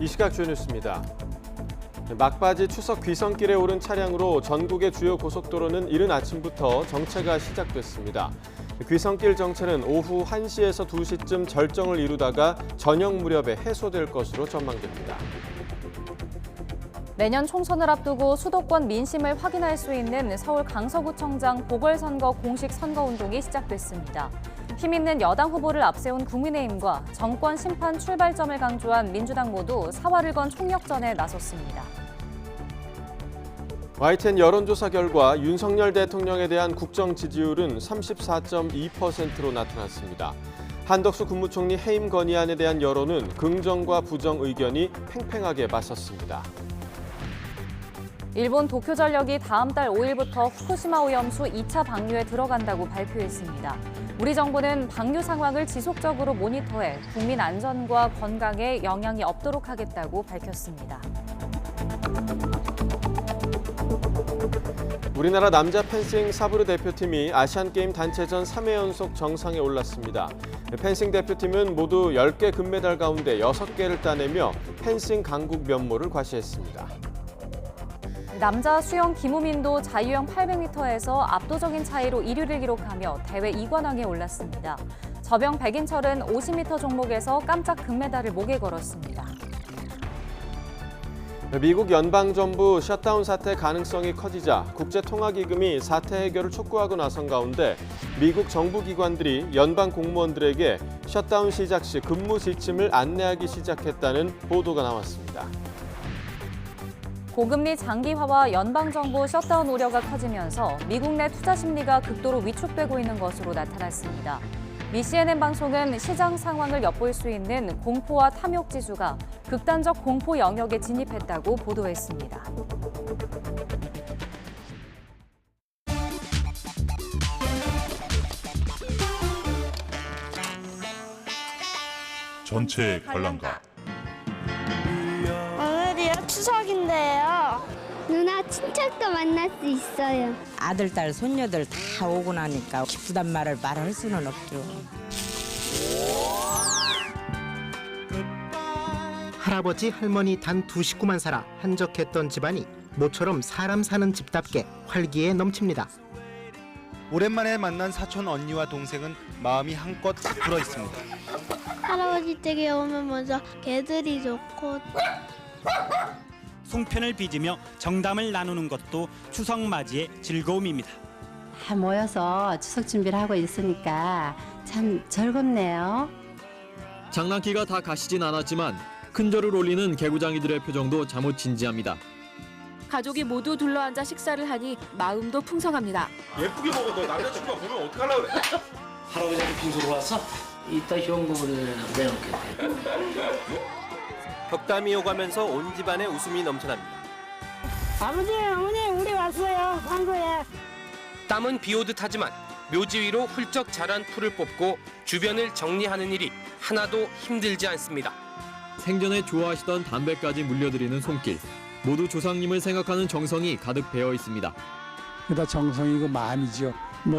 이 시각 주요 뉴스입니다. 막바지 추석 귀성길에 오른 차량으로 전국의 주요 고속도로는 이른 아침부터 정체가 시작됐습니다. 귀성길 정체는 오후 1시에서 2시쯤 절정을 이루다가 저녁 무렵에 해소될 것으로 전망됩니다. 내년 총선을 앞두고 수도권 민심을 확인할 수 있는 서울 강서구청장 보궐선거 공식 선거운동이 시작됐습니다. 힘있는 여당 후보를 앞세운 국민의힘과 정권 심판 출발점을 강조한 민주당 모두 사활을 건 총력전에 나섰습니다. YTN 여론조사 결과 윤석열 대통령에 대한 국정 지지율은 34.2%로 나타났습니다. 한덕수 국무총리 해임 건의안에 대한 여론은 긍정과 부정 의견이 팽팽하게 맞섰습니다. 일본 도쿄전력이 다음 달 5일부터 후쿠시마 오염수 2차 방류에 들어간다고 발표했습니다. 우리 정부는 방류 상황을 지속적으로 모니터해 국민 안전과 건강에 영향이 없도록 하겠다고 밝혔습니다. 우리나라 남자 펜싱 사브르 대표팀이 아시안게임 단체전 3회 연속 정상에 올랐습니다. 펜싱 대표팀은 모두 10개 금메달 가운데 6개를 따내며 펜싱 강국 면모를 과시했습니다. 남자 수영 김우민도 자유형 800m에서 압도적인 차이로 1위를 기록하며 대회 2관왕에 올랐습니다. 저병 백인철은 50m 종목에서 깜짝 금메달을 목에 걸었습니다. 미국 연방정부 셧다운 사태 가능성이 커지자 국제통화기금이 사태 해결을 촉구하고 나선 가운데 미국 정부기관들이 연방 공무원들에게 셧다운 시작 시 근무 지침을 안내하기 시작했다는 보도가 나왔습니다. 고금리 장기화와 연방정부 셧다운 우려가 커지면서 미국 내 투자 심리가 극도로 위축되고 있는 것으로 나타났습니다. 미 CNN 방송은 시장 상황을 엿볼 수 있는 공포와 탐욕 지수가 극단적 공포 영역에 진입했다고 보도했습니다. 전체 관람가. 오늘이요 추석인데요. 누나 친척도 만날 수 있어요. 아들, 딸, 손녀들 다 오고 나니까 기쁘단 말을 말할 수는 없죠. 할아버지, 할머니 단 두 식구만 살아 한적했던 집안이 모처럼 사람 사는 집답게 활기에 넘칩니다. 오랜만에 만난 사촌 언니와 동생은 마음이 한껏 불어 있습니다. 할아버지 댁에 오면 먼저 개들이 좋고 송편을 빚으며 정담을 나누는 것도 추석 맞이의 즐거움입니다. 다 모여서 추석 준비를 하고 있으니까 참 즐겁네요. 장난기가 다 가시진 않았지만 큰절을 올리는 개구장이들의 표정도 잠옷 진지합니다. 가족이 모두 둘러앉아 식사를 하니 마음도 풍성합니다. 예쁘게 먹어. 너 남자친구가 보면 어떡하려고 그래. 할아버지한테 빈소로 왔어? 이따 현금을 내놓겠대. 덕담이 오가면서 온 집안에 웃음이 넘쳐납니다. 아버지, 어머니 우리 왔어요. 광고에. 땀은 비오듯 하지만 묘지 위로 훌쩍 자란 풀을 뽑고 주변을 정리하는 일이 하나도 힘들지 않습니다. 생전에 좋아하시던 담배까지 물려드리는 손길. 모두 조상님을 생각하는 정성이 가득 배어 있습니다. 그다 정성이고 마음이죠.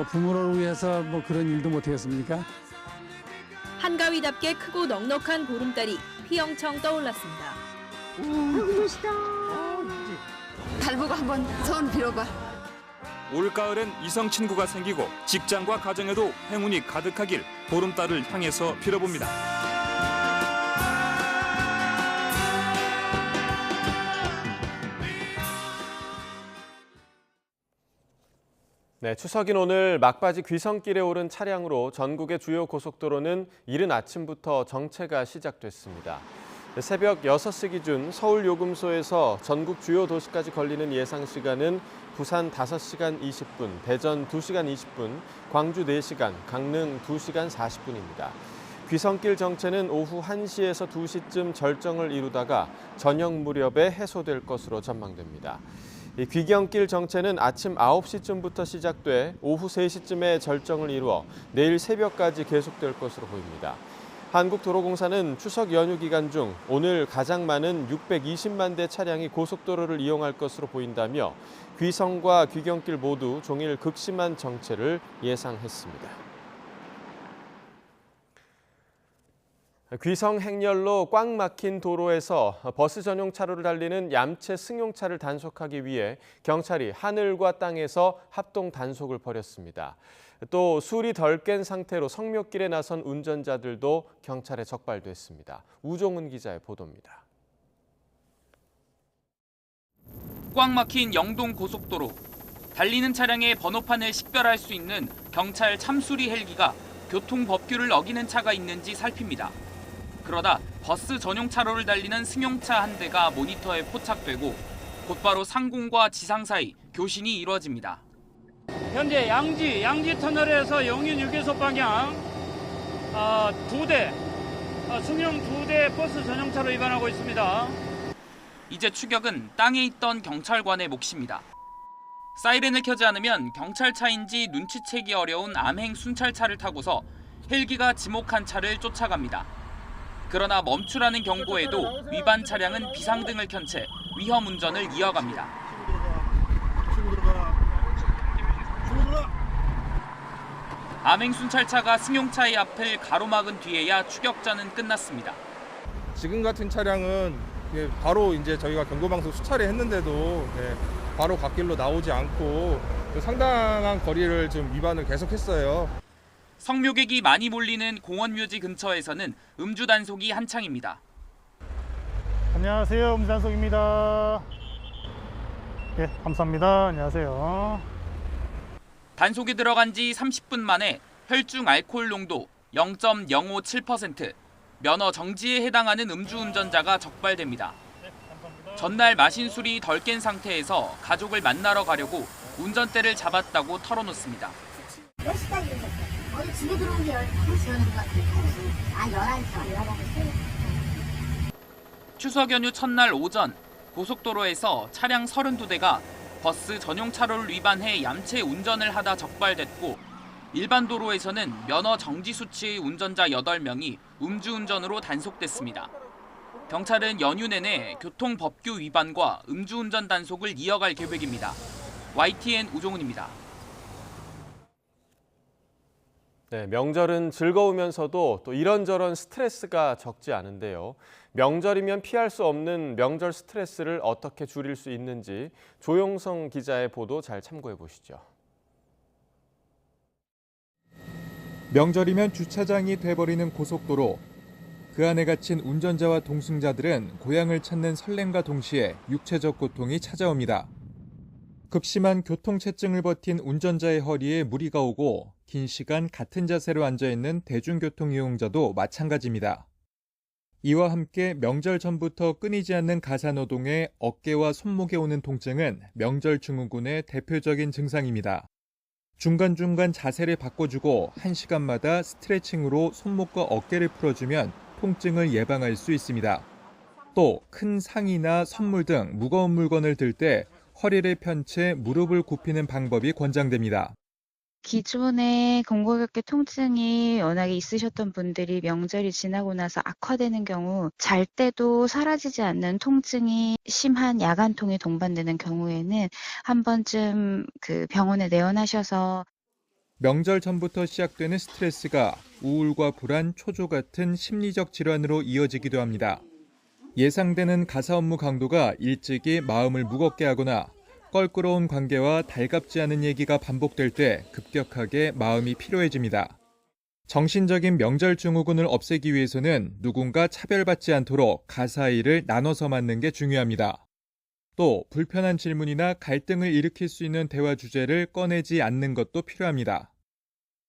부모를 위해서 그런 일도 못하겠습니까? 한가위답게 크고 넉넉한 보름달이 휘영청 떠올랐습니다. 멋있다. 달 보고 한번 소원 빌어봐. 올가을엔 이성 친구가 생기고 직장과 가정에도 행운이 가득하길 보름달을 향해서 빌어봅니다. 네, 추석인 오늘 막바지 귀성길에 오른 차량으로 전국의 주요 고속도로는 이른 아침부터 정체가 시작됐습니다. 새벽 6시 기준 서울 요금소에서 전국 주요 도시까지 걸리는 예상 시간은 부산 5시간 20분, 대전 2시간 20분, 광주 4시간, 강릉 2시간 40분입니다. 귀성길 정체는 오후 1시에서 2시쯤 절정을 이루다가 저녁 무렵에 해소될 것으로 전망됩니다. 이 귀경길 정체는 아침 9시쯤부터 시작돼 오후 3시쯤에 절정을 이루어 내일 새벽까지 계속될 것으로 보입니다. 한국도로공사는 추석 연휴 기간 중 오늘 가장 많은 620만 대 차량이 고속도로를 이용할 것으로 보인다며 귀성과 귀경길 모두 종일 극심한 정체를 예상했습니다. 귀성 행렬로 꽉 막힌 도로에서 버스 전용 차로를 달리는 얌체 승용차를 단속하기 위해 경찰이 하늘과 땅에서 합동 단속을 벌였습니다. 또 술이 덜 깬 상태로 성묘길에 나선 운전자들도 경찰에 적발됐습니다. 우종은 기자의 보도입니다. 꽉 막힌 영동 고속도로. 달리는 차량의 번호판을 식별할 수 있는 경찰 참수리 헬기가 교통법규를 어기는 차가 있는지 살핍니다. 그러다 버스 전용 차로를 달리는 승용차 한 대가 모니터에 포착되고 곧바로 상공과 지상 사이 교신이 이루어집니다. 현재 양지 터널에서 영인 휴게소 방향 2대 승용 2대 버스 전용차로 위반하고 있습니다. 이제 추격은 땅에 있던 경찰관의 몫입니다. 사이렌을 켜지 않으면 경찰차인지 눈치채기 어려운 암행 순찰차를 타고서 헬기가 지목한 차를 쫓아갑니다. 그러나 멈추라는 경고에도 위반 차량은 비상등을 켠 채 위험 운전을 이어갑니다. 암행 순찰차가 승용차의 앞을 가로막은 뒤에야 추격자는 끝났습니다. 지금 같은 차량은 바로 이제 저희가 경고방송 수차례 했는데도 바로 갓길로 나오지 않고 상당한 거리를 좀 위반을 계속했어요. 성묘객이 많이 몰리는 공원묘지 근처에서는 음주 단속이 한창입니다. 안녕하세요, 음주 단속입니다. 예, 감사합니다. 안녕하세요. 단속에 들어간 지 30분 만에 혈중 알코올 농도 0.057%, 면허 정지에 해당하는 음주운전자가 적발됩니다. 전날 마신 술이 덜 깬 상태에서 가족을 만나러 가려고 운전대를 잡았다고 털어놓습니다. 몇 시까지 오셨어요? 어제 집에 들어온 게 11시 오는 것 같아요. 11시. 추석 연휴 첫날 오전, 고속도로에서 차량 32대가 버스 전용 차로를 위반해 얌체 운전을 하다 적발됐고, 일반 도로에서는 면허 정지 수치의 운전자 8명이 음주운전으로 단속됐습니다. 경찰은 연휴 내내 교통법규 위반과 음주운전 단속을 이어갈 계획입니다. YTN 우종훈입니다. 네, 명절은 즐거우면서도 또 이런저런 스트레스가 적지 않은데요. 명절이면 피할 수 없는 명절 스트레스를 어떻게 줄일 수 있는지 조용성 기자의 보도 잘 참고해 보시죠. 명절이면 주차장이 돼버리는 고속도로. 그 안에 갇힌 운전자와 동승자들은 고향을 찾는 설렘과 동시에 육체적 고통이 찾아옵니다. 극심한 교통체증을 버틴 운전자의 허리에 무리가 오고 긴 시간 같은 자세로 앉아있는 대중교통 이용자도 마찬가지입니다. 이와 함께 명절 전부터 끊이지 않는 가사노동에 어깨와 손목에 오는 통증은 명절 증후군의 대표적인 증상입니다. 중간중간 자세를 바꿔주고 1시간마다 스트레칭으로 손목과 어깨를 풀어주면 통증을 예방할 수 있습니다. 또 큰 상이나 선물 등 무거운 물건을 들 때 허리를 편 채 무릎을 굽히는 방법이 권장됩니다. 기존에 공고격계 통증이 워낙에 있으셨던 분들이 명절이 지나고 나서 악화되는 경우, 잘 때도 사라지지 않는 통증이 심한 야간통이 동반되는 경우에는 한 번쯤 병원에 내원하셔서 명절 전부터 시작되는 스트레스가 우울과 불안, 초조 같은 심리적 질환으로 이어지기도 합니다. 예상되는 가사 업무 강도가 일찍이 마음을 무겁게 하거나 껄끄러운 관계와 달갑지 않은 얘기가 반복될 때 급격하게 마음이 피로해집니다. 정신적인 명절 증후군을 없애기 위해서는 누군가 차별받지 않도록 가사일을 나눠서 맞는 게 중요합니다. 또 불편한 질문이나 갈등을 일으킬 수 있는 대화 주제를 꺼내지 않는 것도 필요합니다.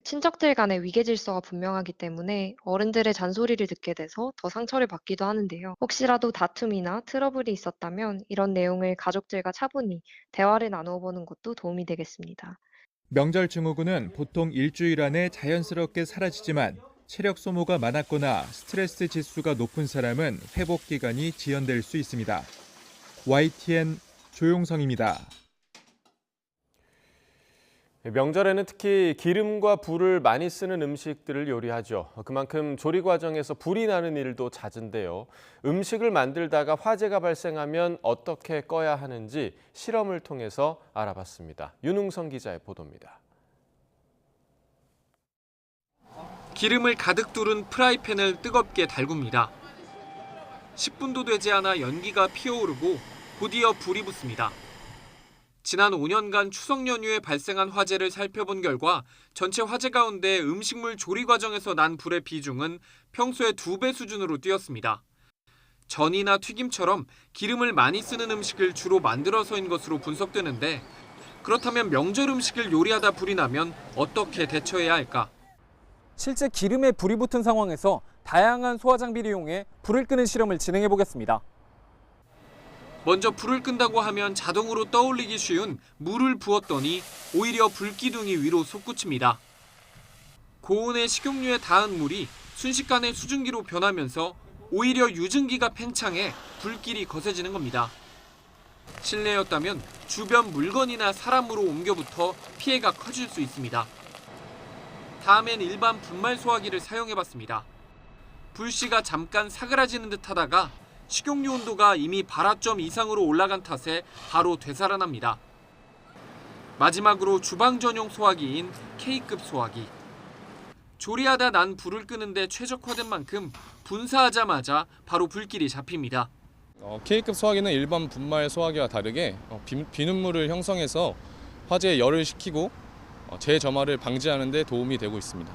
친척들 간의 위계 질서가 분명하기 때문에 어른들의 잔소리를 듣게 돼서 더 상처를 받기도 하는데요. 혹시라도 다툼이나 트러블이 있었다면 이런 내용을 가족들과 차분히 대화를 나누어 보는 것도 도움이 되겠습니다. 명절 증후군은 보통 일주일 안에 자연스럽게 사라지지만 체력 소모가 많았거나 스트레스 지수가 높은 사람은 회복 기간이 지연될 수 있습니다. YTN 조용성입니다. 명절에는 특히 기름과 불을 많이 쓰는 음식들을 요리하죠. 그만큼 조리 과정에서 불이 나는 일도 잦은데요. 음식을 만들다가 화재가 발생하면 어떻게 꺼야 하는지 실험을 통해서 알아봤습니다. 윤웅성 기자의 보도입니다. 기름을 가득 두른 프라이팬을 뜨겁게 달굽니다. 10분도 되지 않아 연기가 피어오르고 곧이어 불이 붙습니다. 지난 5년간 추석 연휴에 발생한 화재를 살펴본 결과 전체 화재 가운데 음식물 조리 과정에서 난 불의 비중은 평소의 2배 수준으로 뛰었습니다. 전이나 튀김처럼 기름을 많이 쓰는 음식을 주로 만들어서인 것으로 분석되는데 그렇다면 명절 음식을 요리하다 불이 나면 어떻게 대처해야 할까? 실제 기름에 불이 붙은 상황에서 다양한 소화 장비를 이용해 불을 끄는 실험을 진행해 보겠습니다. 먼저 불을 끈다고 하면 자동으로 떠올리기 쉬운 물을 부었더니 오히려 불기둥이 위로 솟구칩니다. 고온의 식용유에 닿은 물이 순식간에 수증기로 변하면서 오히려 유증기가 팽창해 불길이 거세지는 겁니다. 실내였다면 주변 물건이나 사람으로 옮겨붙어 피해가 커질 수 있습니다. 다음엔 일반 분말 소화기를 사용해봤습니다. 불씨가 잠깐 사그라지는 듯 하다가 식용유 온도가 이미 발화점 이상으로 올라간 탓에 바로 되살아납니다. 마지막으로 주방 전용 소화기인 K급 소화기. 조리하다 난 불을 끄는데 최적화된 만큼 분사하자마자 바로 불길이 잡힙니다. K급 소화기는 일반 분말 소화기와 다르게 비눗물을 형성해서 화재에 열을 식히고 재점화를 방지하는 데 도움이 되고 있습니다.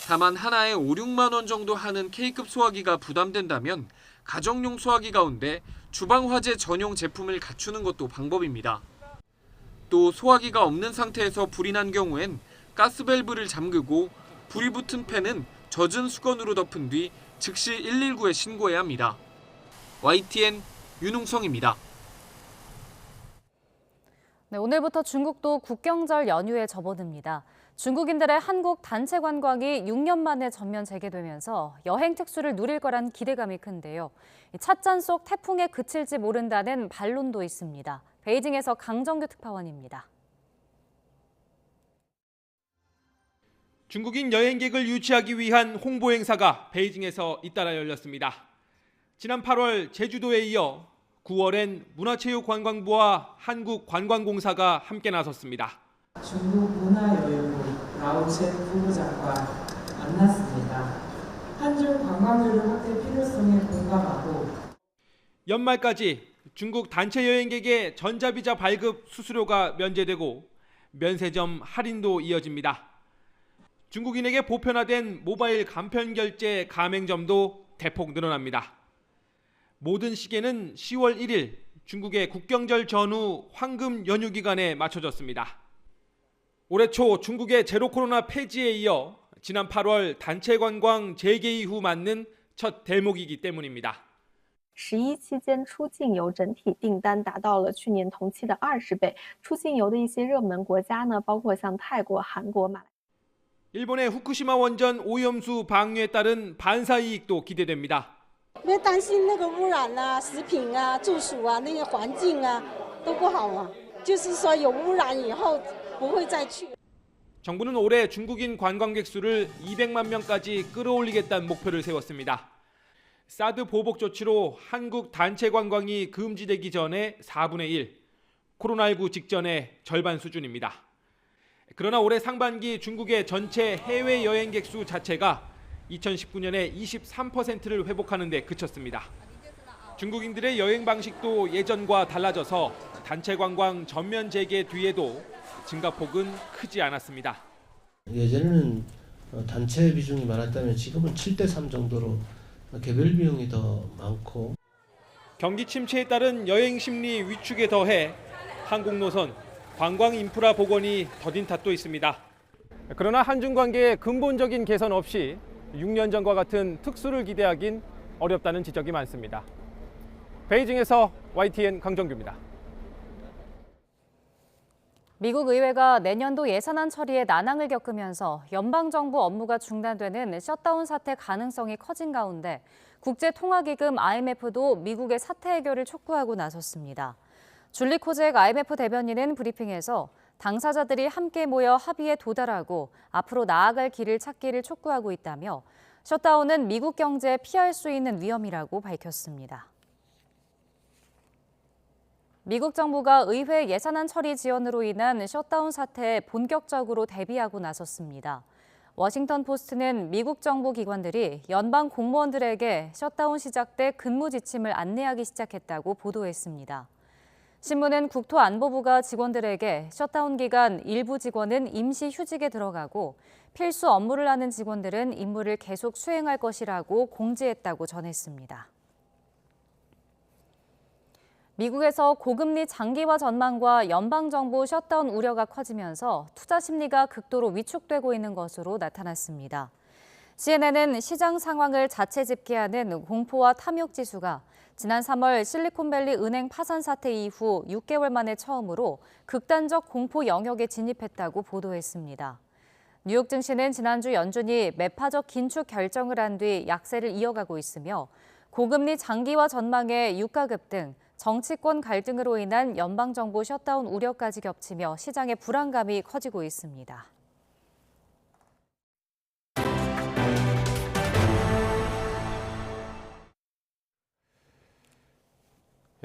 다만 하나에 5, 6만 원 정도 하는 K급 소화기가 부담된다면 가정용 소화기 가운데 주방 화재 전용 제품을 갖추는 것도 방법입니다. 또 소화기가 없는 상태에서 불이 난 경우엔 가스 밸브를 잠그고 불이 붙은 팬은 젖은 수건으로 덮은 뒤 즉시 119에 신고해야 합니다. YTN 윤웅성입니다. 네, 오늘부터 중국도 국경절 연휴에 접어듭니다. 중국인들의 한국 단체 관광이 6년 만에 전면 재개되면서 여행 특수를 누릴 거란 기대감이 큰데요. 찻잔 속 태풍에 그칠지 모른다는 반론도 있습니다. 베이징에서 강정규 특파원입니다. 중국인 여행객을 유치하기 위한 홍보 행사가 베이징에서 잇따라 열렸습니다. 지난 8월 제주도에 이어 9월엔 문화체육관광부와 한국관광공사가 함께 나섰습니다. 중국 문화여행부 라오첸 부부장과 만났습니다. 한중 관광교류 확대 필요성에 공감하고 연말까지 중국 단체 여행객의 전자비자 발급 수수료가 면제되고 면세점 할인도 이어집니다. 중국인에게 보편화된 모바일 간편 결제 가맹점도 대폭 늘어납니다. 모든 시계는 10월 1일 중국의 국경절 전후 황금 연휴 기간에 맞춰졌습니다. 올해 초 중국의 제로 코로나 폐지에 이어 지난 8월 단체 관광 재개 이후 맞는 첫 대목이기 때문입니다. 11期间出境游整体订单达到了去年同期的20倍。出境游的一些热门国家呢，包括像泰国、韩国、马来。 일본의 후쿠시마 원전 오염수 방류에 따른 반사 이익도 기대됩니다. 因为担心那个污染啊、食品啊、住宿啊、那些环境啊都不好啊，就是说有污染以后不会再去。 정부는 올해 중국인 관광객 수를 200만 명까지 끌어올리겠다는 목표를 세웠습니다. 사드 보복 조치로 한국 단체 관광이 금지되기 전에 4분의 1, 코로나19 직전의 절반 수준입니다. 그러나 올해 상반기 중국의 전체 해외 여행객 수 자체가 2019년에 23%를 회복하는 데 그쳤습니다. 중국인들의 여행 방식도 예전과 달라져서 단체 관광 전면 재개 뒤에도 증가폭은 크지 않았습니다. 예전에는 단체 비중이 많았다면 지금은 7대3 정도로 개별 비용이 더 많고 경기 침체에 따른 여행 심리 위축에 더해 한국 노선, 관광 인프라 복원이 더딘 탓도 있습니다. 그러나 한중 관계의 근본적인 개선 없이 6년 전과 같은 특수를 기대하긴 어렵다는 지적이 많습니다. 베이징에서 YTN 강정규입니다. 미국 의회가 내년도 예산안 처리에 난항을 겪으면서 연방정부 업무가 중단되는 셧다운 사태 가능성이 커진 가운데 국제통화기금 IMF도 미국의 사태 해결을 촉구하고 나섰습니다. 줄리 코잭 IMF 대변인은 브리핑에서 당사자들이 함께 모여 합의에 도달하고 앞으로 나아갈 길을 찾기를 촉구하고 있다며 셧다운은 미국 경제에 피할 수 있는 위험이라고 밝혔습니다. 미국 정부가 의회 예산안 처리 지연으로 인한 셧다운 사태에 본격적으로 대비하고 나섰습니다. 워싱턴 포스트는 미국 정부 기관들이 연방 공무원들에게 셧다운 시작 때 근무 지침을 안내하기 시작했다고 보도했습니다. 신문은 국토안보부가 직원들에게 셧다운 기간 일부 직원은 임시 휴직에 들어가고 필수 업무를 하는 직원들은 임무를 계속 수행할 것이라고 공지했다고 전했습니다. 미국에서 고금리 장기화 전망과 연방정부 셧다운 우려가 커지면서 투자 심리가 극도로 위축되고 있는 것으로 나타났습니다. CNN은 시장 상황을 자체 집계하는 공포와 탐욕 지수가 지난 3월 실리콘밸리 은행 파산 사태 이후 6개월 만에 처음으로 극단적 공포 영역에 진입했다고 보도했습니다. 뉴욕 증시는 지난주 연준이 매파적 긴축 결정을 한 뒤 약세를 이어가고 있으며 고금리 장기화 전망의 유가 급등, 정치권 갈등으로 인한 연방정부 셧다운 우려까지 겹치며 시장의 불안감이 커지고 있습니다.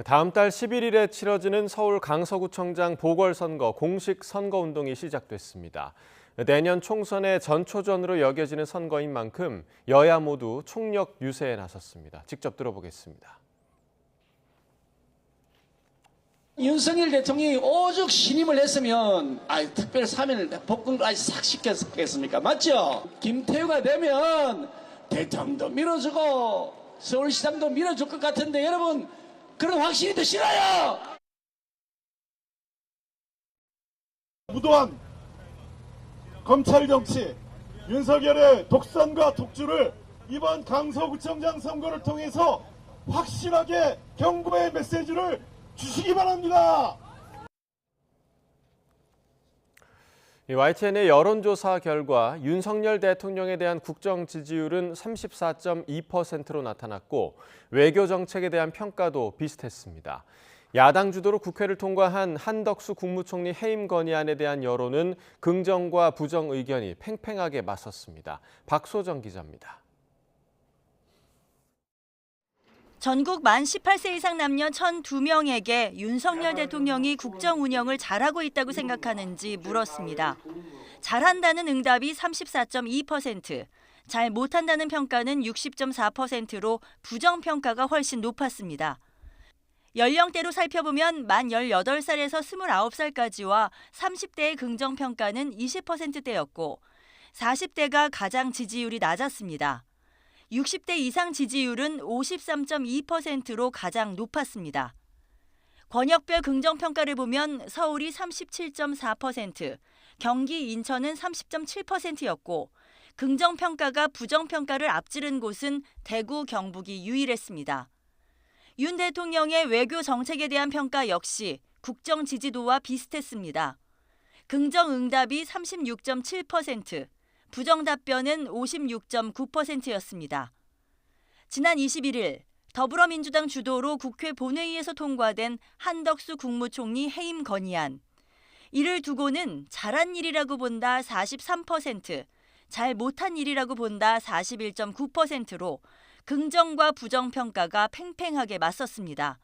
다음 달 11일에 치러지는 서울 강서구청장 보궐선거 공식 선거운동이 시작됐습니다. 내년 총선의 전초전으로 여겨지는 선거인 만큼 여야 모두 총력 유세에 나섰습니다. 직접 들어보겠습니다. 윤석열 대통령이 오죽 신임을 했으면 특별 사면을 복권까지 싹 시켰겠습니까? 맞죠? 김태우가 되면 대통령도 밀어주고 서울시장도 밀어줄 것 같은데 여러분 그런 확신이 드시나요? 무도한 검찰 정치, 윤석열의 독선과 독주를 이번 강서구청장 선거를 통해서 확실하게 경고의 메시지를 주시기 바랍니다. YTN의 여론조사 결과 윤석열 대통령에 대한 국정 지지율은 34.2%로 나타났고 외교 정책에 대한 평가도 비슷했습니다. 야당 주도로 국회를 통과한 한덕수 국무총리 해임 건의안에 대한 여론은 긍정과 부정 의견이 팽팽하게 맞섰습니다. 박소정 기자입니다. 전국 만 18세 이상 남녀 1,002명에게 윤석열 대통령이 국정 운영을 잘하고 있다고 생각하는지 물었습니다. 잘한다는 응답이 34.2%, 잘 못한다는 평가는 60.4%로 부정평가가 훨씬 높았습니다. 연령대로 살펴보면 만 18살에서 29살까지와 30대의 긍정평가는 20%대였고 40대가 가장 지지율이 낮았습니다. 60대 이상 지지율은 53.2%로 가장 높았습니다. 권역별 긍정평가를 보면 서울이 37.4%, 경기, 인천은 30.7%였고 긍정평가가 부정평가를 앞지른 곳은 대구, 경북이 유일했습니다. 윤 대통령의 외교 정책에 대한 평가 역시 국정 지지도와 비슷했습니다. 긍정 응답이 36.7%, 부정 답변은 56.9%였습니다. 지난 21일 더불어민주당 주도로 국회 본회의에서 통과된 한덕수 국무총리 해임 건의안. 이를 두고는 잘한 일이라고 본다 43%, 잘 못한 일이라고 본다 41.9%로 긍정과 부정 평가가 팽팽하게 맞섰습니다.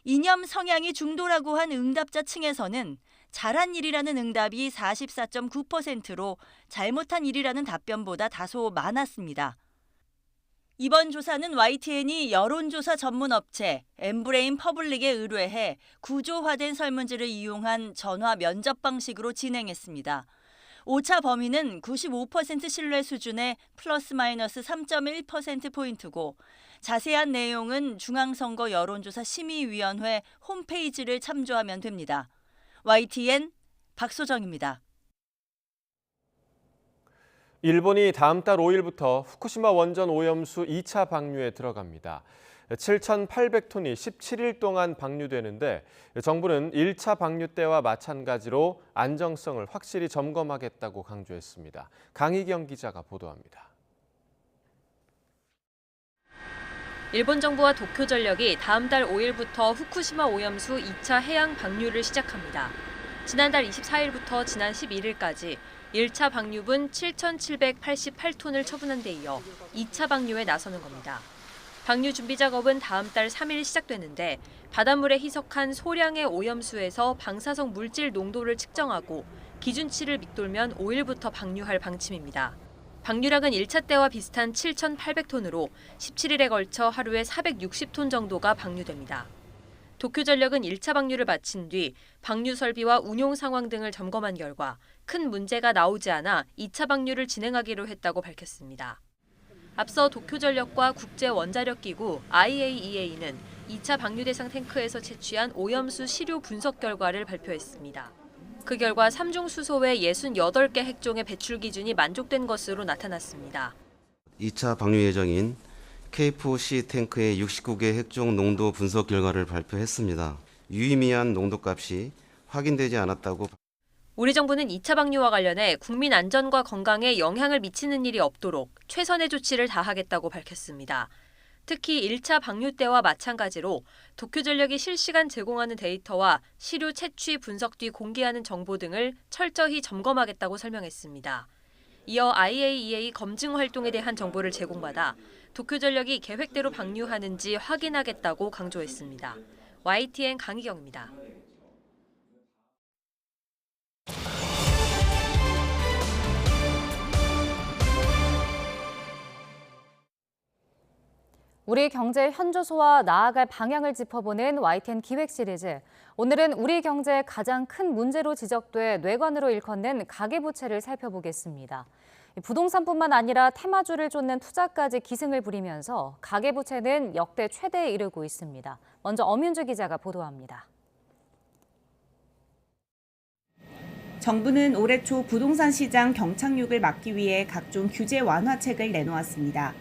이념 성향이 중도라고 한 응답자 층에서는 잘한 일이라는 응답이 44.9%로 잘못한 일이라는 답변보다 다소 많았습니다. 이번 조사는 YTN이 여론조사 전문업체 엠브레인 퍼블릭에 의뢰해 구조화된 설문지를 이용한 전화 면접 방식으로 진행했습니다. 오차 범위는 95% 신뢰 수준의 플러스 마이너스 3.1%포인트고 자세한 내용은 중앙선거 여론조사 심의위원회 홈페이지를 참조하면 됩니다. YTN 박소정입니다. 일본이 다음 달 5일부터 후쿠시마 원전 오염수 2차 방류에 들어갑니다. 7,800톤이 17일 동안 방류되는데 정부는 1차 방류 때와 마찬가지로 안정성을 확실히 점검하겠다고 강조했습니다. 강희경 기자가 보도합니다. 일본 정부와 도쿄전력이 다음 달 5일부터 후쿠시마 오염수 2차 해양 방류를 시작합니다. 지난달 24일부터 지난 11일까지 1차 방류분 7,788톤을 처분한 데 이어 2차 방류에 나서는 겁니다. 방류 준비 작업은 다음 달 3일 시작되는데 바닷물에 희석한 소량의 오염수에서 방사성 물질 농도를 측정하고 기준치를 밑돌면 5일부터 방류할 방침입니다. 방류량은 1차 때와 비슷한 7,800톤으로 17일에 걸쳐 하루에 460톤 정도가 방류됩니다. 도쿄전력은 1차 방류를 마친 뒤 방류 설비와 운용 상황 등을 점검한 결과 큰 문제가 나오지 않아 2차 방류를 진행하기로 했다고 밝혔습니다. 앞서 도쿄전력과 국제원자력기구 IAEA는 2차 방류 대상 탱크에서 채취한 오염수 시료 분석 결과를 발표했습니다. 그 결과 3중 수소의 68개 핵종의 배출 기준이 만족된 것으로 나타났습니다. 2차 방류 예정인 K4C 탱크의 69개 핵종 농도 분석 결과를 발표했습니다. 유의미한 농도값이 확인되지 않았다고. 우리 정부는 2차 방류와 관련해 국민 안전과 건강에 영향을 미치는 일이 없도록 최선의 조치를 다하겠다고 밝혔습니다. 특히 1차 방류 때와 마찬가지로 도쿄전력이 실시간 제공하는 데이터와 시료 채취 분석 뒤 공개하는 정보 등을 철저히 점검하겠다고 설명했습니다. 이어 IAEA 검증 활동에 대한 정보를 제공받아 도쿄전력이 계획대로 방류하는지 확인하겠다고 강조했습니다. YTN 강희경입니다. 우리 경제의 현조소와 나아갈 방향을 짚어보는 YTN 기획 시리즈. 오늘은 우리 경제의 가장 큰 문제로 지적돼 뇌관으로 일컫는 가계부채를 살펴보겠습니다. 부동산뿐만 아니라 테마주를 쫓는 투자까지 기승을 부리면서 가계부채는 역대 최대에 이르고 있습니다. 먼저 엄윤주 기자가 보도합니다. 정부는 올해 초 부동산 시장 경착륙을 막기 위해 각종 규제 완화책을 내놓았습니다.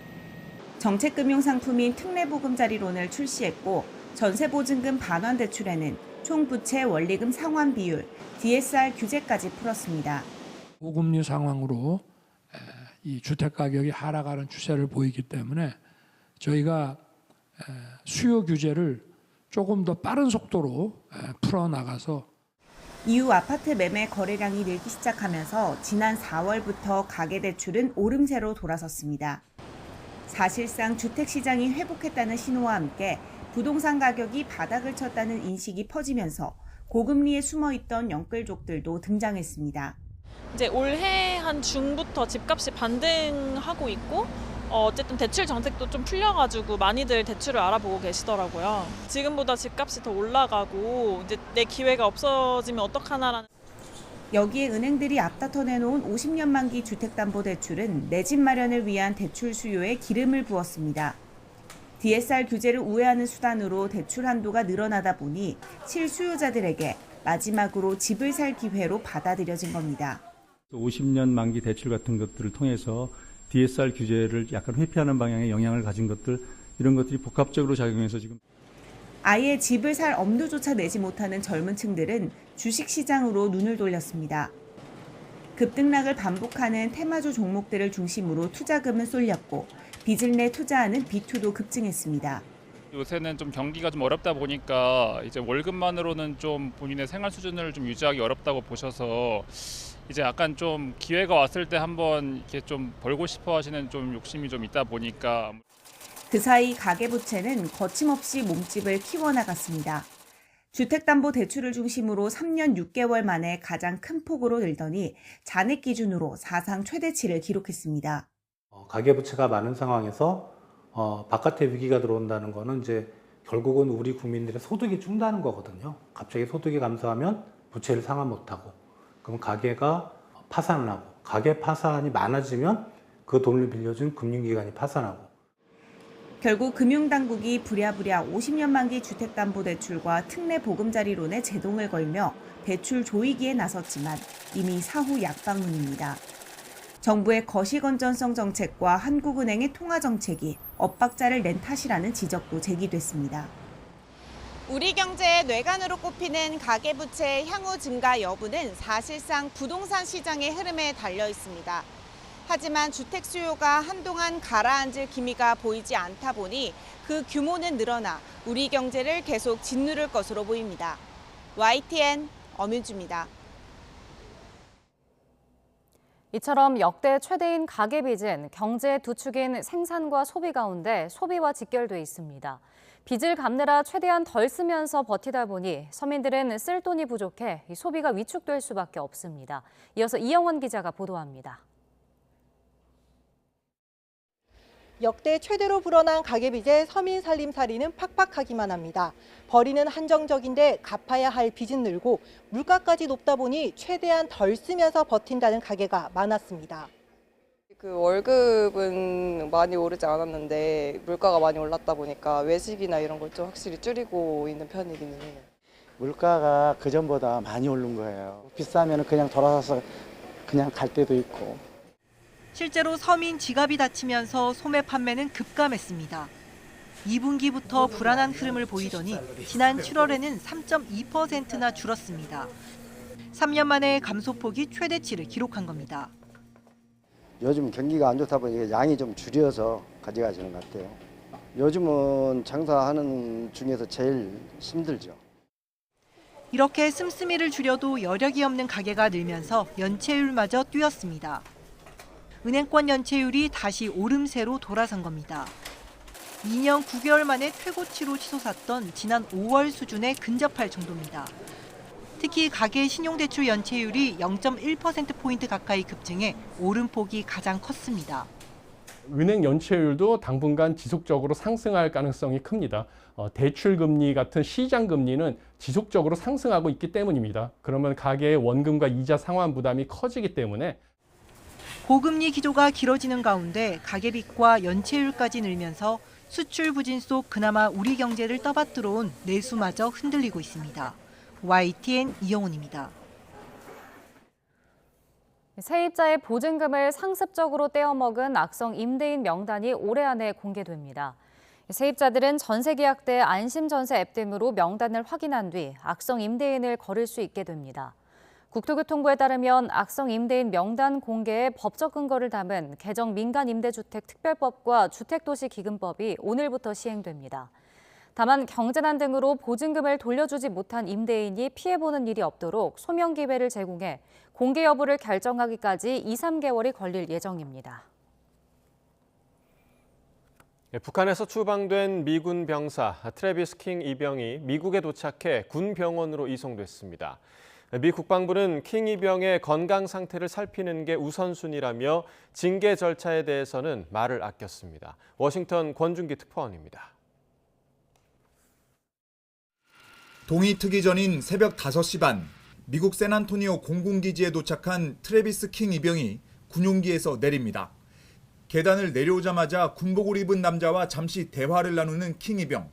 정책금융상품인 특례보금자리론을 출시했고 전세보증금 반환대출에는 총부채 원리금 상환 비율, DSR 규제까지 풀었습니다. 고금리 상황으로 이 주택가격이 하락하는 추세를 보이기 때문에 저희가 수요 규제를 조금 더 빠른 속도로 풀어나가서 이후 아파트 매매 거래량이 늘기 시작하면서 지난 4월부터 가계대출은 오름세로 돌아섰습니다. 사실상 주택시장이 회복했다는 신호와 함께 부동산 가격이 바닥을 쳤다는 인식이 퍼지면서 고금리에 숨어있던 영끌족들도 등장했습니다. 이제 올해 한 중부터 집값이 반등하고 있고 어쨌든 대출 정책도 좀 풀려가지고 많이들 대출을 알아보고 계시더라고요. 지금보다 집값이 더 올라가고 이제 내 기회가 없어지면 어떡하나라는. 여기에 은행들이 앞다퉈 내놓은 50년 만기 주택담보대출은 내 집 마련을 위한 대출 수요에 기름을 부었습니다. DSR 규제를 우회하는 수단으로 대출 한도가 늘어나다 보니 실수요자들에게 마지막으로 집을 살 기회로 받아들여진 겁니다. 50년 만기 대출 같은 것들을 통해서 DSR 규제를 약간 회피하는 방향의 영향을 가진 것들, 이런 것들이 복합적으로 작용해서 지금 아예 집을 살 엄두조차 내지 못하는 젊은 층들은 주식시장으로 눈을 돌렸습니다. 급등락을 반복하는 테마주 종목들을 중심으로 투자금은 쏠렸고 빚을 내 투자하는 B2도 급증했습니다. 요새는 좀 경기가 좀 어렵다 보니까 이제 월급만으로는 좀 본인의 생활 수준을 좀 유지하기 어렵다고 보셔서 이제 약간 좀 기회가 왔을 때 한번 이렇게 좀 벌고 싶어 하시는 좀 욕심이 좀 있다 보니까. 그 사이 가계부채는 거침없이 몸집을 키워나갔습니다. 주택담보대출을 중심으로 3년 6개월 만에 가장 큰 폭으로 늘더니 잔액 기준으로 사상 최대치를 기록했습니다. 가계부채가 많은 상황에서 바깥에 위기가 들어온다는 거는 이제 결국은 우리 국민들의 소득이 준다는 거거든요. 갑자기 소득이 감소하면 부채를 상환 못하고, 그럼 가계가 파산을 하고, 가계 파산이 많아지면 그 돈을 빌려준 금융기관이 파산하고. 결국 금융당국이 부랴부랴 50년 만기 주택담보대출과 특례보금자리론에 제동을 걸며 대출 조이기에 나섰지만 이미 사후 약방문입니다. 정부의 거시건전성 정책과 한국은행의 통화정책이 엇박자를 낸 탓이라는 지적도 제기됐습니다. 우리 경제의 뇌관으로 꼽히는 가계부채의 향후 증가 여부는 사실상 부동산 시장의 흐름에 달려 있습니다. 하지만 주택 수요가 한동안 가라앉을 기미가 보이지 않다 보니 그 규모는 늘어나 우리 경제를 계속 짓누를 것으로 보입니다. YTN 엄윤주입니다. 이처럼 역대 최대인 가계빚은 경제의 두 축인 생산과 소비 가운데 소비와 직결돼 있습니다. 빚을 갚느라 최대한 덜 쓰면서 버티다 보니 서민들은 쓸 돈이 부족해 소비가 위축될 수밖에 없습니다. 이어서 이영원 기자가 보도합니다. 역대 최대로 불어난 가계빚에 서민 살림살이는 팍팍하기만 합니다. 벌이는 한정적인데 갚아야 할 빚은 늘고 물가까지 높다 보니 최대한 덜 쓰면서 버틴다는 가게가 많았습니다. 월급은 많이 오르지 않았는데 물가가 많이 올랐다 보니까 외식이나 이런 걸 좀 확실히 줄이고 있는 편이기는 해요. 물가가 그전보다 많이 오른 거예요. 비싸면 그냥 돌아가서 그냥 갈 때도 있고. 실제로 서민 지갑이 닫히면서 소매 판매는 급감했습니다. 2분기부터 불안한 흐름을 보이더니 지난 7월에는 3.2%나 줄었습니다. 3년 만에 감소폭이 최대치를 기록한 겁니다. 요즘 경기가 안 좋다 보니 양이 좀 줄여서 가져가시는 것 같아요. 요즘은 장사하는 중에서 제일 힘들죠. 이렇게 씀씀이를 줄여도 여력이 없는 가게가 늘면서 연체율마저 뛰었습니다. 은행권 연체율이 다시 오름세로 돌아선 겁니다. 2년 9개월 만에 최고치로 치솟았던 지난 5월 수준에 근접할 정도입니다. 특히 가계 신용대출 연체율이 0.1%포인트 가까이 급증해 오름폭이 가장 컸습니다. 은행 연체율도 당분간 지속적으로 상승할 가능성이 큽니다. 대출금리 같은 시장금리는 지속적으로 상승하고 있기 때문입니다. 그러면 가계의 원금과 이자 상환 부담이 커지기 때문에 고금리 기조가 길어지는 가운데 가계빚과 연체율까지 늘면서 수출 부진 속 그나마 우리 경제를 떠받들어 온 내수마저 흔들리고 있습니다. YTN 이영훈입니다. 세입자의 보증금을 상습적으로 떼어먹은 악성 임대인 명단이 올해 안에 공개됩니다. 세입자들은 전세 계약 때 안심전세 앱 등으로 명단을 확인한 뒤 악성 임대인을 거를 수 있게 됩니다. 국토교통부에 따르면 악성 임대인 명단 공개에 법적 근거를 담은 개정 민간임대주택특별법과 주택도시기금법이 오늘부터 시행됩니다. 다만 경제난 등으로 보증금을 돌려주지 못한 임대인이 피해보는 일이 없도록 소명 기회를 제공해 공개 여부를 결정하기까지 2-3개월이 걸릴 예정입니다. 북한에서 추방된 미군 병사 트래비스 킹 이병이 미국에 도착해 군 병원으로 이송됐습니다. 미 국방부는 킹 이병의 건강 상태를 살피는 게 우선순위라며 징계 절차에 대해서는 말을 아꼈습니다. 워싱턴 권준기 특파원입니다. 동이 트기 전인 새벽 5시 반, 미국 샌안토니오 공군기지에 도착한 트래비스 킹 이병이 군용기에서 내립니다. 계단을 내려오자마자 군복을 입은 남자와 잠시 대화를 나누는 킹 이병.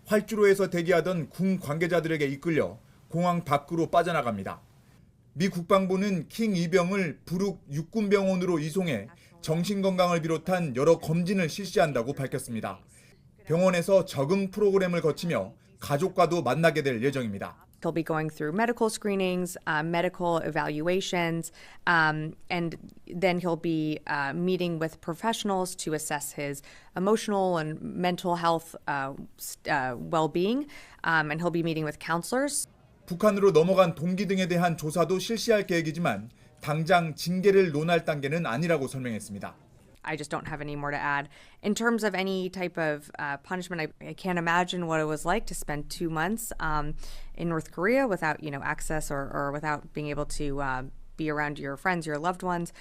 활주로에서 대기하던 군 관계자들에게 이끌려 공항 밖으로 빠져나갑니다. 미 국방부는 킹 이병을 부룩 육군병원으로 이송해 정신건강을 비롯한 여러 검진을 실시한다고 밝혔습니다. 병원에서 적응 프로그램을 거치며 가족과도 만나게 될 예정입니다. He'll be going through medical screenings, medical evaluations, and then he'll be meeting with professionals to assess his emotional and mental health well-being, and he'll be meeting with counselors. 북한으로 넘어간 동기 등에 대한 조사도 실시할 계획이지만 당장 징계를 논할 단계는 아니라고 설명했습니다. I just don't have any more to add. In terms of any type of punishment, I can't imagine what it was like to spend 2 months in North Korea without, access or without being able to be around your friends, your loved ones.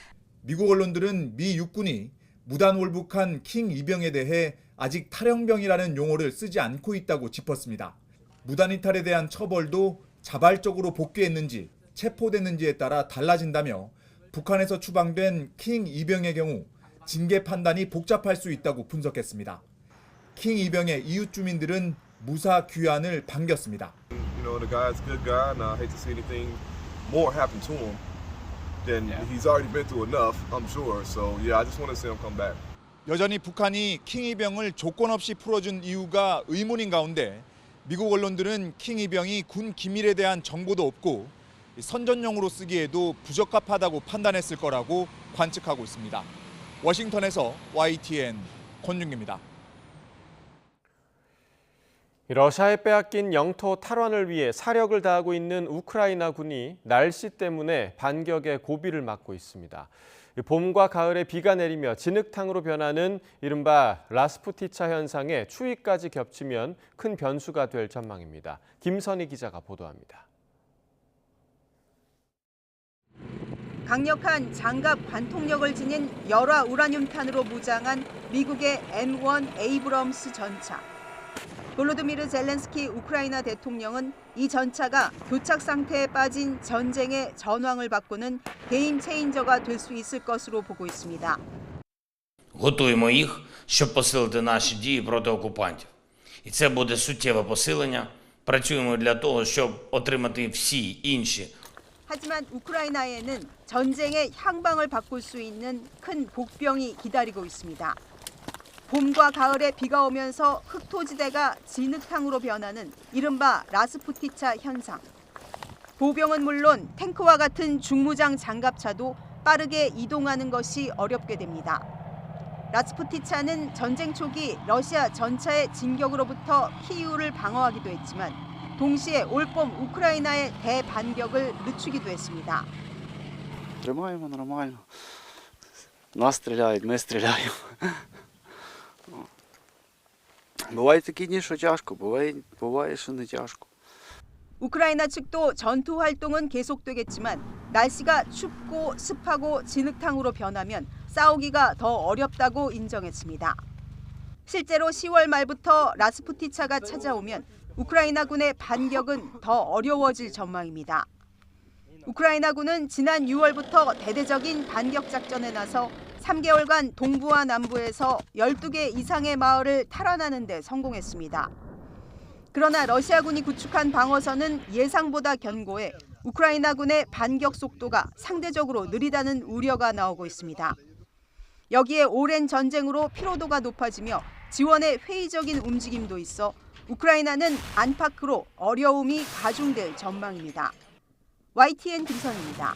미국 언론들은 미 육군이 무단 월북한 킹 이병에 대해 아직 탈영병이라는 용어를 쓰지 않고 있다고 짚었습니다. 무단 이탈에 대한 처벌도 자발적으로 복귀했는지 체포됐는지에 따라 달라진다며 북한에서 추방된 킹 이병의 경우 징계 판단이 복잡할 수 있다고 분석했습니다. 킹 이병의 이웃 주민들은 무사 귀환을 반겼습니다. You know, the guy's a good guy, and I hate to see anything more happen to him. Then he's already been through enough, I'm sure. So yeah, I just want to see him come back. 여전히 북한이 킹 이병을 조건 없이 풀어준 이유가 의문인 가운데 미국 언론들은 킹 이병이 군 기밀에 대한 정보도 없고 선전용으로 쓰기에도 부적합하다고 판단했을 거라고 관측하고 있습니다. 워싱턴에서 YTN 권윤기입니다. 러시아에 빼앗긴 영토 탈환을 위해 사력을 다하고 있는 우크라이나군이 날씨 때문에 반격의 고비를 맞고 있습니다. 봄과 가을에 비가 내리며 진흙탕으로 변하는 이른바 라스푸티차 현상에 추위까지 겹치면 큰 변수가 될 전망입니다. 김선희 기자가 보도합니다. 강력한 장갑 관통력을 지닌 열화 우라늄탄으로 무장한 미국의 M1 에이브럼스 전차. 볼로드미르 젤렌스키 우크라이나 대통령은 이 전차가 교착 상태에 빠진 전쟁의 전황을 바꾸는 게임 체인저가 될 수 있을 것으로 보고 있습니다. Готуємо їх, щоб посилити наші дії проти окупантів. І це буде суттєве посилення. Працюємо для того, щоб отримати всі інші. 하지만 우크라이나에는 전쟁의 향방을 바꿀 수 있는 큰 복병이 기다리고 있습니다. 봄과 가을에 비가 오면서 흑토지대가 진흙탕으로 변하는 이른바 라스푸티차 현상. 보병은 물론 탱크와 같은 중무장 장갑차도 빠르게 이동하는 것이 어렵게 됩니다. 라스푸티차는 전쟁 초기 러시아 전차의 진격으로부터 키이우를 방어하기도 했지만 동시에 올봄 우크라이나의 대반격을 늦추기도 했습니다. Тримаємо нормально. Нас стріляють, ми стріляємо. Бувають такі дні, що тяжко, буває, що не тяжко. 우크라이나 측도 전투 활동은 계속되겠지만 날씨가 춥고 습하고 진흙탕으로 변하면 싸우기가 더 어렵다고 인정했습니다. 실제로 10월 말부터 라스푸티차가 찾아오면 우크라이나군의 반격은 더 어려워질 전망입니다. 우크라이나군은 지난 6월부터 대대적인 반격 작전에 나서 3개월간 동부와 남부에서 12개 이상의 마을을 탈환하는 데 성공했습니다. 그러나 러시아군이 구축한 방어선은 예상보다 견고해 우크라이나군의 반격 속도가 상대적으로 느리다는 우려가 나오고 있습니다. 여기에 오랜 전쟁으로 피로도가 높아지며 지원의 회의적인 움직임도 있어 우크라이나는 안팎으로 어려움이 가중될 전망입니다. YTN 김선입니다.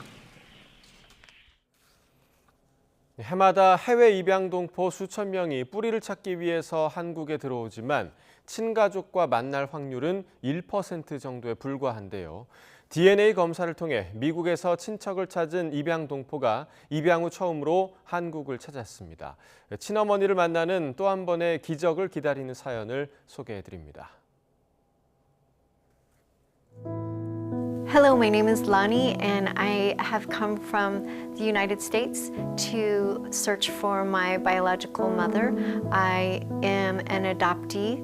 해마다 해외 입양 동포 수천 명이 뿌리를 찾기 위해서 한국에 들어오지만 친가족과 만날 확률은 1% 정도에 불과한데요. DNA 검사를 통해 미국에서 친척을 찾은 입양 동포가 입양 후 처음으로 한국을 찾았습니다. 친어머니를 만나는 또 한 번의 기적을 기다리는 사연을 소개해드립니다. Hello, my name is Lani, and I have come from the United States to search for my biological mother. I am an adoptee,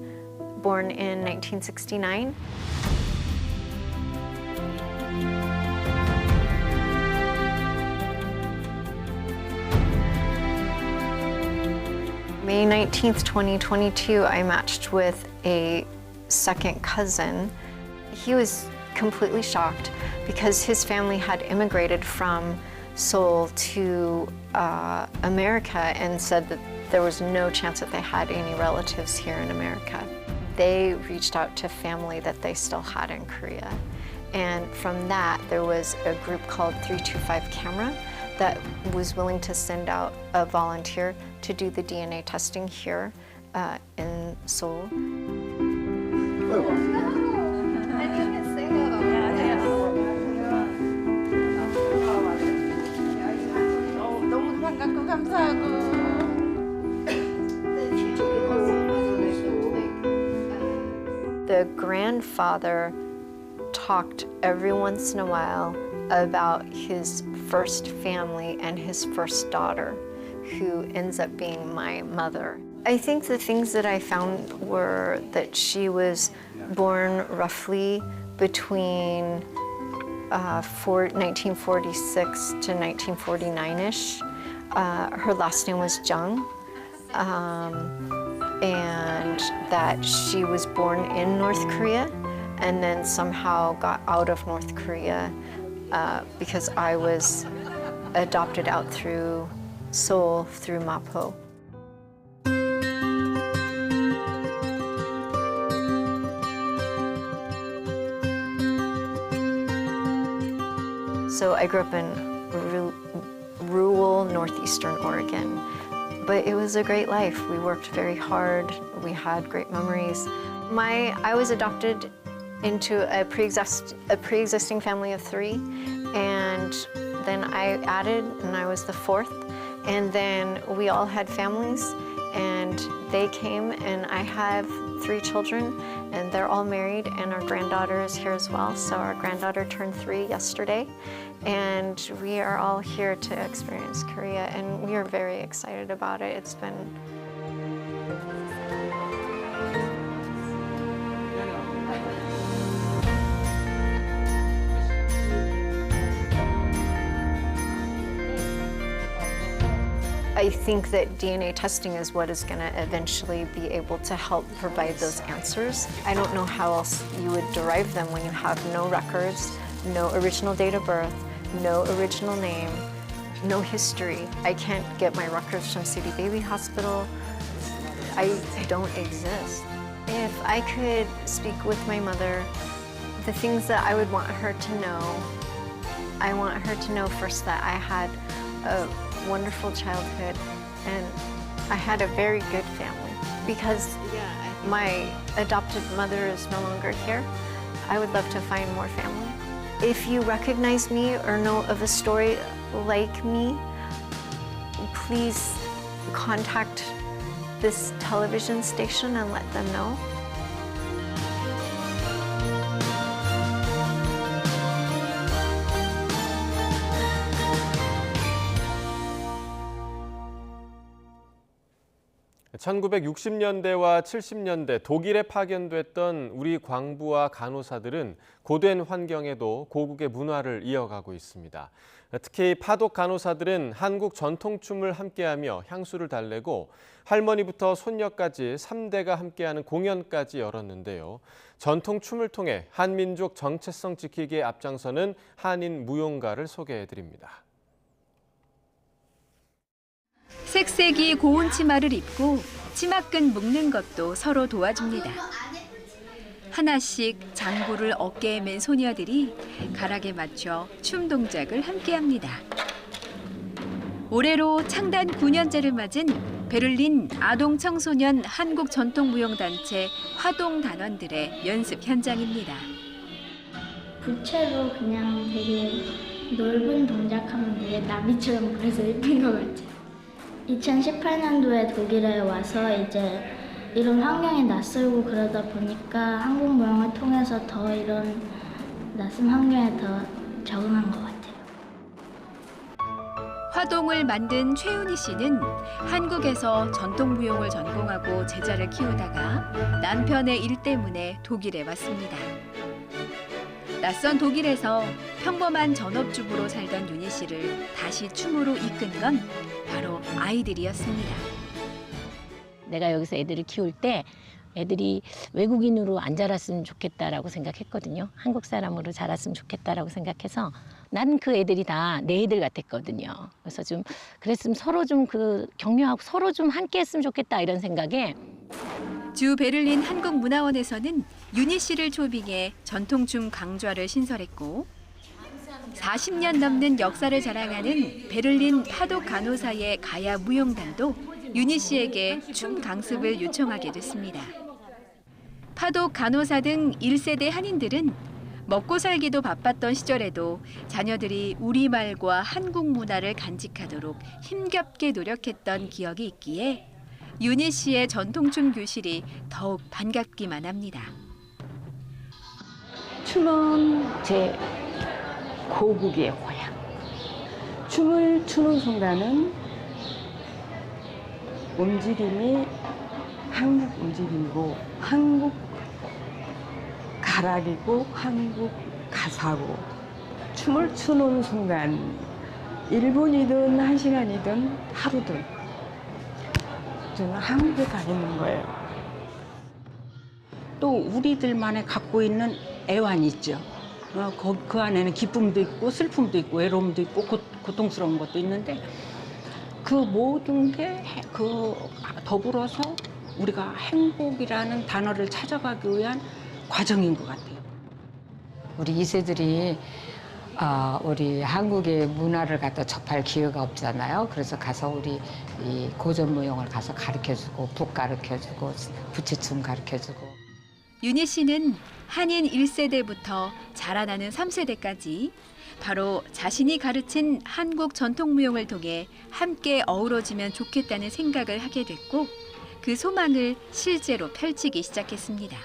born in 1969. May 19th, 2022, I matched with a second cousin. He was completely shocked because his family had immigrated from Seoul to America and said that there was no chance that they had any relatives here in America. They reached out to family that they still had in Korea. And from that, there was a group called 325 Camera that was willing to send out a volunteer to do the DNA testing here in Seoul. 너무 반갑고 감사하고. The grandfather talked every once in a while about his first family and his first daughter, who ends up being my mother. I think the things that I found were that she was born roughly between 1946 to 1949-ish. Her last name was Jung, and that she was born in North Korea and then somehow got out of North Korea because I was adopted out through Seoul, through Mapo. So I grew up in rural northeastern Oregon, but it was a great life. We worked very hard. We had great memories. I was adopted into a pre-existing family of 3, and then I added, and I was the 4th. And then we all had families, and they came, and I have 3 children, and they're all married, and our granddaughter is here as well. So our granddaughter turned 3 yesterday, and we are all here to experience Korea, and we are very excited about it. It's been I think that DNA testing is what is going to eventually be able to help provide those answers. I don't know how else you would derive them when you have no records, no original date of birth, no original name, no history. I can't get my records from City Baby Hospital. I don't exist. If I could speak with my mother, the things that I would want her to know, I want her to know first that I had a wonderful childhood and I had a very good family. Because my adopted mother is no longer here, I would love to find more family. If you recognize me or know of a story like me, please contact this television station and let them know. (1960년대와 70년대) 독일에 파견됐던 우리 광부와 간호사들은 고된 환경에도 고국의 문화를 이어가고 있습니다. 특히 파독 간호사들은 한국 전통춤을 함께하며 향수를 달래고 할머니부터 손녀까지 3대가 함께하는 공연까지 열었는데요. 전통춤을 통해 한민족 정체성 지키기에 앞장서는 한인 무용가를 소개해드립니다. 색색이 고운 치마를 입고 치마끈 묶는 것도 서로 도와줍니다. 하나씩 장구를 어깨에 맨 소녀들이 가락에 맞춰 춤 동작을 함께합니다. 올해로 창단 9년째를 맞은 베를린 아동 청소년 한국 전통무용단체 화동단원들의 연습 현장입니다. 부채로 그냥 되게 넓은 동작하면 되게 나비처럼 그래서 예쁜 것 같아요. 2018년도에 독일에 와서 이제 이런 환경에 낯설고 그러다 보니까 한국 무용을 통해서 더 이런 낯선 환경에 더 적응한 것 같아요. 화동을 만든 최윤희 씨는 한국에서 전통무용을 전공하고 제자를 키우다가 남편의 일 때문에 독일에 왔습니다. 낯선 독일에서 평범한 전업주부로 살던 윤희 씨를 다시 춤으로 이끈 건 바로 아이들이었습니다. 내가 여기서 애들을 키울 때 애들이 외국인으로 안 자랐으면 좋겠다라고 생각했거든요. 한국 사람으로 자랐으면 좋겠다라고 생각해서 난 그 애들이 다 내 애들 같았거든요. 그래서 좀 그랬으면 서로 좀 격려하고 서로 좀 함께 했으면 좋겠다 이런 생각에 주 베를린 한국문화원에서는 윤희 씨를 초빙해 전통춤 강좌를 신설했고 40년 넘는 역사를 자랑하는 베를린 파독 간호사의 가야 무용단도 윤희 씨에게 춤 강습을 요청하게 됐습니다. 파독 간호사 등 1세대 한인들은 먹고 살기도 바빴던 시절에도 자녀들이 우리말과 한국 문화를 간직하도록 힘겹게 노력했던 기억이 있기에 윤희 씨의 전통춤 교실이 더욱 반갑기만 합니다. 춤은 제 고국의 고향. 춤을 추는 순간은 움직임이 한국 움직임이고 한국 가락이고 한국 가사고 춤을 추는 순간 1분이든 1시간이든 하루든 저는 한국에 가 있는 거예요. 또 우리들만의 갖고 있는 애환이 있죠. 그 안에는 기쁨도 있고 슬픔도 있고 외로움도 있고 고통스러운 것도 있는데 그 모든 게 더불어서 우리가 행복이라는 단어를 찾아가기 위한 과정인 것 같아요. 우리 2세들이 우리 한국의 문화를 갖다 접할 기회가 없잖아요. 그래서 가서 우리 이 고전무용을 가서 가르쳐주고 북 가르쳐주고 부채춤 가르쳐주고. 윤희 씨는 한인 1세대부터 자라나는 3세대까지 바로 자신이 가르친 한국 전통무용을 통해 함께 어우러지면 좋겠다는 생각을 하게 됐고 그 소망을 실제로 펼치기 시작했습니다.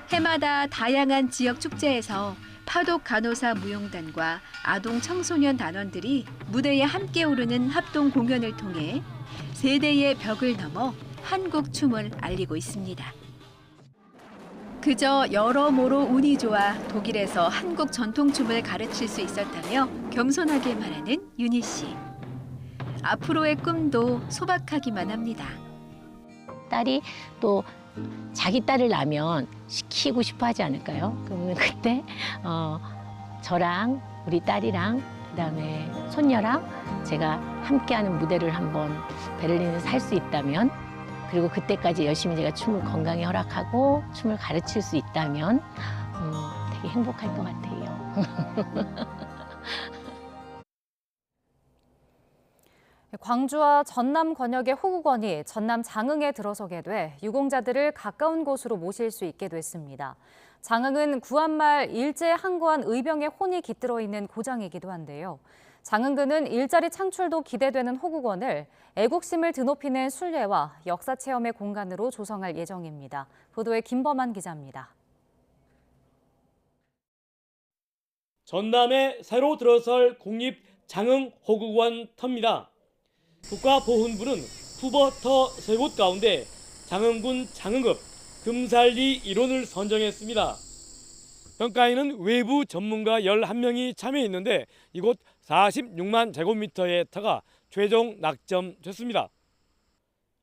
해마다 다양한 지역 축제에서 파독 간호사 무용단과 아동 청소년 단원들이 무대에 함께 오르는 합동 공연을 통해 세대의 벽을 넘어 한국 춤을 알리고 있습니다. 그저 여러모로 운이 좋아 독일에서 한국 전통춤을 가르칠 수 있었다며 겸손하게 말하는 윤희 씨. 앞으로의 꿈도 소박하기만 합니다. 딸이 또 자기 딸을 낳으면 시키고 싶어 하지 않을까요? 그러면 그때 저랑 우리 딸이랑 그다음에 손녀랑 제가 함께하는 무대를 한번 베를린에서 살 수 있다면, 그리고 그때까지 열심히 제가 춤을 건강히 허락하고 춤을 가르칠 수 있다면 되게 행복할 것 같아요. 광주와 전남 권역의 호국원이 전남 장흥에 들어서게 돼 유공자들을 가까운 곳으로 모실 수 있게 됐습니다. 장흥은 구한말 일제 항거한 의병의 혼이 깃들어 있는 고장이기도 한데요. 장흥군은 일자리 창출도 기대되는 호국원을 애국심을 드높이는 순례와 역사 체험의 공간으로 조성할 예정입니다. 보도에 김범한 기자입니다. 전남에 새로 들어설 국립 장흥 호국원 터입니다. 국가보훈부는 후버터 3곳 가운데 장흥군 장흥읍 금살리 1호를 선정했습니다. 평가에는 외부 전문가 11명이 참여했는데 이곳 46만 제곱미터의 터가 최종 낙점됐습니다.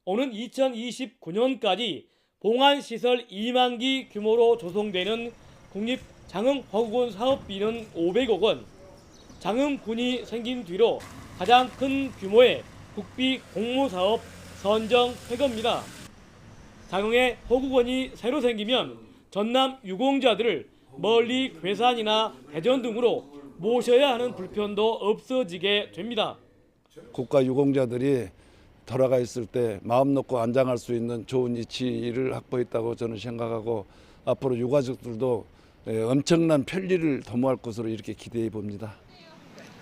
오는 2029년까지 봉안시설 2만 기 규모로 조성되는 국립 장흥호국원 사업비는 500억 원, 장흥군이 생긴 뒤로 가장 큰 규모의 국비 공모사업 선정 폐거입니다. 장흥에 호국원이 새로 생기면 전남 유공자들을 멀리 괴산이나 대전 등으로 모셔야 하는 불편도 없어지게 됩니다. 국가 유공자들이 돌아가 있을 때 마음 놓고 안장할 수 있는 좋은 위치를 확보했다고 저는 생각하고 앞으로 유가족들도 엄청난 편리를 도모할 것으로 이렇게 기대해 봅니다.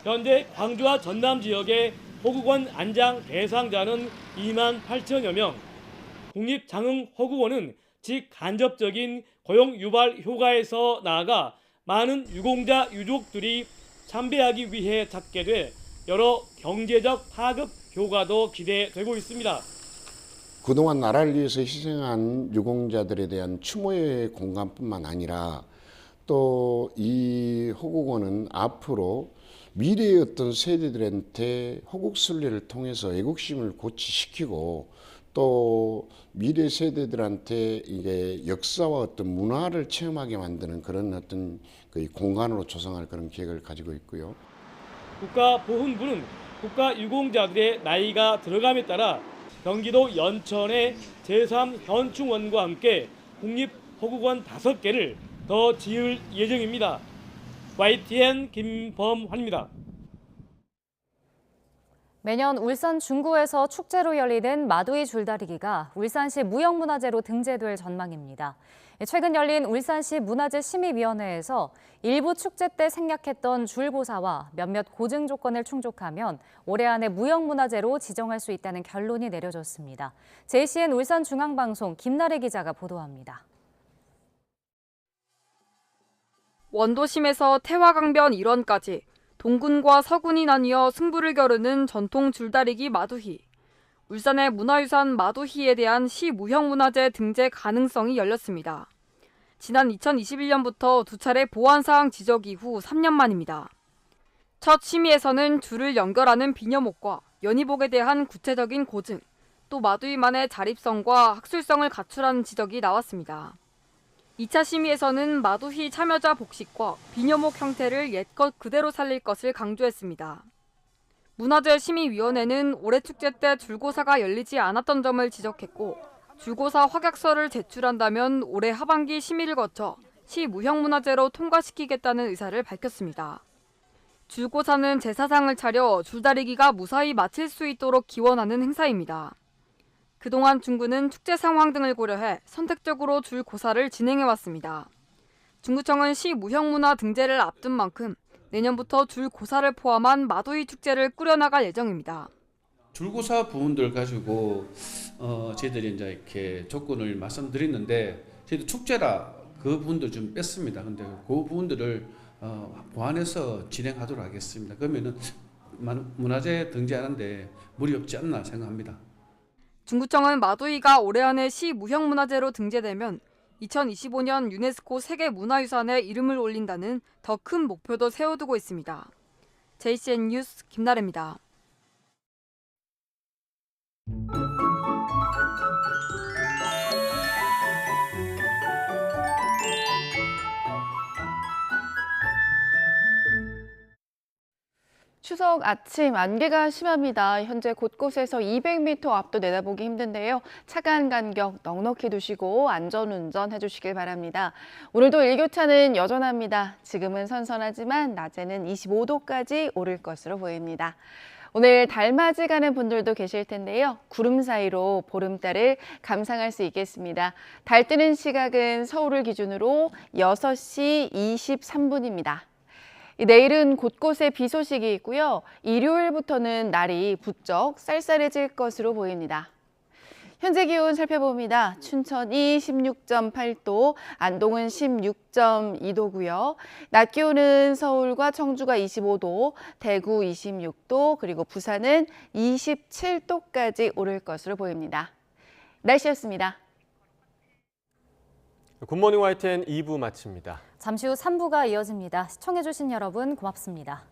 현재 광주와 전남 지역의 호국원 안장 대상자는 2만 8천여 명. 국립장흥호국원은 직간접적인 고용 유발 효과에서 나아가 많은 유공자 유족들이 참배하기 위해 찾게 돼 여러 경제적 파급 효과도 기대되고 있습니다. 그동안 나라를 위해서 희생한 유공자들에 대한 추모의 공간뿐만 아니라 또 이 호국원은 앞으로 미래의 어떤 세대들한테 호국순례를 통해서 애국심을 고취시키고 또 미래 세대들한테 이게 역사와 어떤 문화를 체험하게 만드는 그런 어떤 그 공간으로 조성할 그런 계획을 가지고 있고요. 국가보훈부는 국가유공자들의 나이가 들어감에 따라 경기도 연천의 제3현충원과 함께 국립호국원 5개를 더 지을 예정입니다. YTN 김범환입니다. 매년 울산 중구에서 축제로 열리는 마두이 줄다리기가 울산시 무형문화재로 등재될 전망입니다. 최근 열린 울산시 문화재심의위원회에서 일부 축제 때 생략했던 줄보사와 몇몇 고증 조건을 충족하면 올해 안에 무형문화재로 지정할 수 있다는 결론이 내려졌습니다. JCN 울산중앙방송 김나래 기자가 보도합니다. 원도심에서 태화강변 일원까지 동군과 서군이 나뉘어 승부를 겨루는 전통 줄다리기 마두희. 울산의 문화유산 마두희에 대한 시 무형문화재 등재 가능성이 열렸습니다. 지난 2021년부터 2차례 보완사항 지적 이후 3년 만입니다. 첫 심의에서는 줄을 연결하는 비녀목과 연희복에 대한 구체적인 고증, 또 마두희만의 자립성과 학술성을 갖추라는 지적이 나왔습니다. 2차 심의에서는 마두희 참여자 복식과 비녀목 형태를 옛것 그대로 살릴 것을 강조했습니다. 문화재심의위원회는 올해 축제 때 줄고사가 열리지 않았던 점을 지적했고 줄고사 확약서를 제출한다면 올해 하반기 심의를 거쳐 시 무형문화재로 통과시키겠다는 의사를 밝혔습니다. 줄고사는 제사상을 차려 줄다리기가 무사히 마칠 수 있도록 기원하는 행사입니다. 그동안 중구는 축제 상황 등을 고려해 선택적으로 줄고사를 진행해왔습니다. 중구청은 시 무형문화 등재를 앞둔 만큼 내년부터 줄고사를 포함한 마두이 축제를 꾸려나갈 예정입니다. 줄고사 부분들 가지고 저희들이 이제 이렇게 조건을 말씀드렸는데 저희도 축제라 그 부분들 좀 뺐습니다. 근데 그 부분들을 보완해서 진행하도록 하겠습니다. 그러면은 문화재 등재하는데 무리 없지 않나 생각합니다. 중구청은 마두이가 올해 안에 시 무형문화재로 등재되면 2025년 유네스코 세계문화유산에 이름을 올린다는 더 큰 목표도 세워두고 있습니다. JCN 뉴스 김나래입니다. 추석 아침 안개가 심합니다. 현재 곳곳에서 200m 앞도 내다보기 힘든데요. 차간 간격 넉넉히 두시고 안전운전 해주시길 바랍니다. 오늘도 일교차는 여전합니다. 지금은 선선하지만 낮에는 25도까지 오를 것으로 보입니다. 오늘 달맞이 가는 분들도 계실 텐데요. 구름 사이로 보름달을 감상할 수 있겠습니다. 달 뜨는 시각은 서울을 기준으로 6시 23분입니다. 내일은 곳곳에 비 소식이 있고요. 일요일부터는 날이 부쩍 쌀쌀해질 것으로 보입니다. 현재 기온 살펴봅니다. 춘천이 16.8도, 안동은 16.2도고요. 낮 기온은 서울과 청주가 25도, 대구 26도, 그리고 부산은 27도까지 오를 것으로 보입니다. 날씨였습니다. 굿모닝 YTN 2부 마칩니다. 잠시 후 3부가 이어집니다. 시청해주신 여러분 고맙습니다.